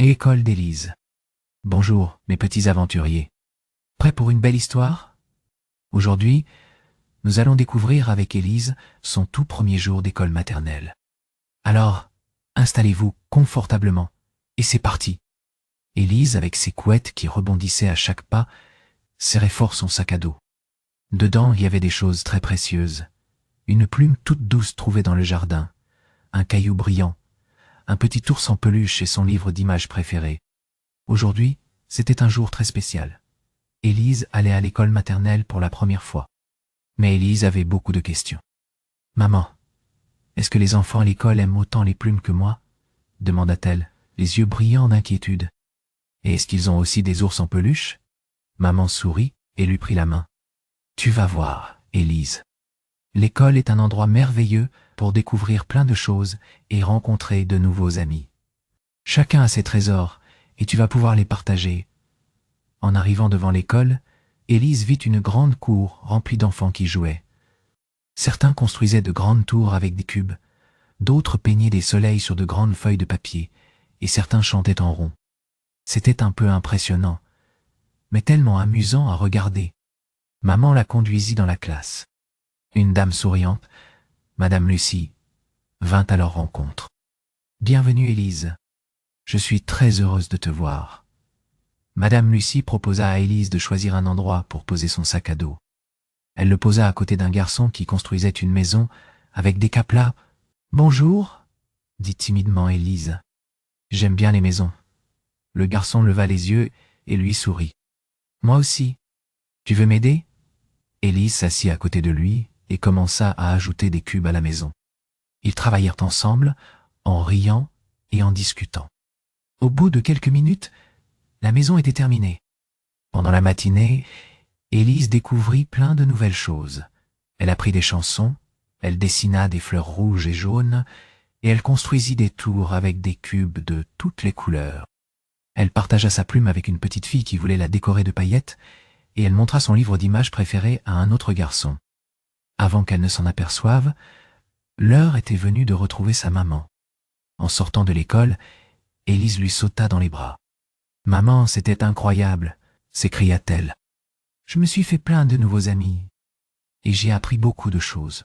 École d'Élise. Bonjour, mes petits aventuriers. Prêts pour une belle histoire? Aujourd'hui, nous allons découvrir avec Élise son tout premier jour d'école maternelle. Alors, installez-vous confortablement, et c'est parti. Élise, avec ses couettes qui rebondissaient à chaque pas, serrait fort son sac à dos. Dedans, il y avait des choses très précieuses. Une plume toute douce trouvée dans le jardin, un caillou brillant, un petit ours en peluche et son livre d'images préféré. Aujourd'hui, c'était un jour très spécial. Élise allait à l'école maternelle pour la première fois. Mais Élise avait beaucoup de questions. « Maman, est-ce que les enfants à l'école aiment autant les plumes que moi ?» demanda-t-elle, les yeux brillants d'inquiétude. « Et est-ce qu'ils ont aussi des ours en peluche ?» Maman sourit et lui prit la main. « Tu vas voir, Élise. L'école est un endroit merveilleux pour découvrir plein de choses et rencontrer de nouveaux amis. Chacun a ses trésors et tu vas pouvoir les partager. » En arrivant devant l'école, Élise vit une grande cour remplie d'enfants qui jouaient. Certains construisaient de grandes tours avec des cubes, d'autres peignaient des soleils sur de grandes feuilles de papier, et certains chantaient en rond. C'était un peu impressionnant, mais tellement amusant à regarder. Maman la conduisit dans la classe. Une dame souriante, Madame Lucie, vint à leur rencontre. « Bienvenue, Élise. Je suis très heureuse de te voir. » Madame Lucie proposa à Élise de choisir un endroit pour poser son sac à dos. Elle le posa à côté d'un garçon qui construisait une maison avec des caplats. « Bonjour, » dit timidement Élise. « J'aime bien les maisons. » Le garçon leva les yeux et lui sourit. « Moi aussi. Tu veux m'aider ?» Élise s'assit à côté de lui et commença à ajouter des cubes à la maison. Ils travaillèrent ensemble, en riant et en discutant. Au bout de quelques minutes, la maison était terminée. Pendant la matinée, Élise découvrit plein de nouvelles choses. Elle apprit des chansons, elle dessina des fleurs rouges et jaunes, et elle construisit des tours avec des cubes de toutes les couleurs. Elle partagea sa plume avec une petite fille qui voulait la décorer de paillettes, et elle montra son livre d'images préféré à un autre garçon. Avant qu'elle ne s'en aperçoive, l'heure était venue de retrouver sa maman. En sortant de l'école, Élise lui sauta dans les bras. « Maman, c'était incroyable !» s'écria-t-elle. « Je me suis fait plein de nouveaux amis et j'ai appris beaucoup de choses.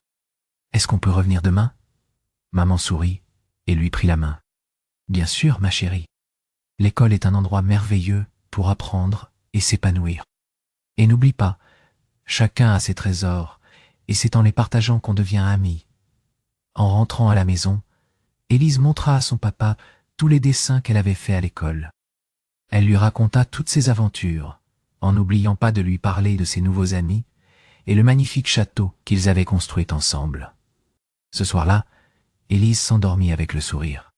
Est-ce qu'on peut revenir demain ?» Maman sourit et lui prit la main. « Bien sûr, ma chérie. L'école est un endroit merveilleux pour apprendre et s'épanouir. Et n'oublie pas, chacun a ses trésors et c'est en les partageant qu'on devient ami. » En rentrant à la maison, Élise montra à son papa tous les dessins qu'elle avait faits à l'école. Elle lui raconta toutes ses aventures, en n'oubliant pas de lui parler de ses nouveaux amis et le magnifique château qu'ils avaient construit ensemble. Ce soir-là, Élise s'endormit avec le sourire.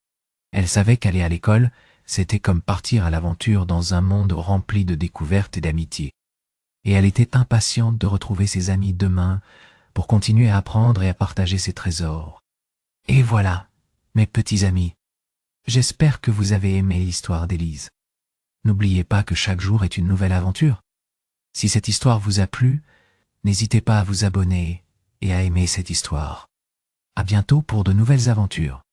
Elle savait qu'aller à l'école, c'était comme partir à l'aventure dans un monde rempli de découvertes et d'amitié. Et elle était impatiente de retrouver ses amis demain pour continuer à apprendre et à partager ses trésors. Et voilà, mes petits amis, j'espère que vous avez aimé l'histoire d'Élise. N'oubliez pas que chaque jour est une nouvelle aventure. Si cette histoire vous a plu, n'hésitez pas à vous abonner et à aimer cette histoire. À bientôt pour de nouvelles aventures.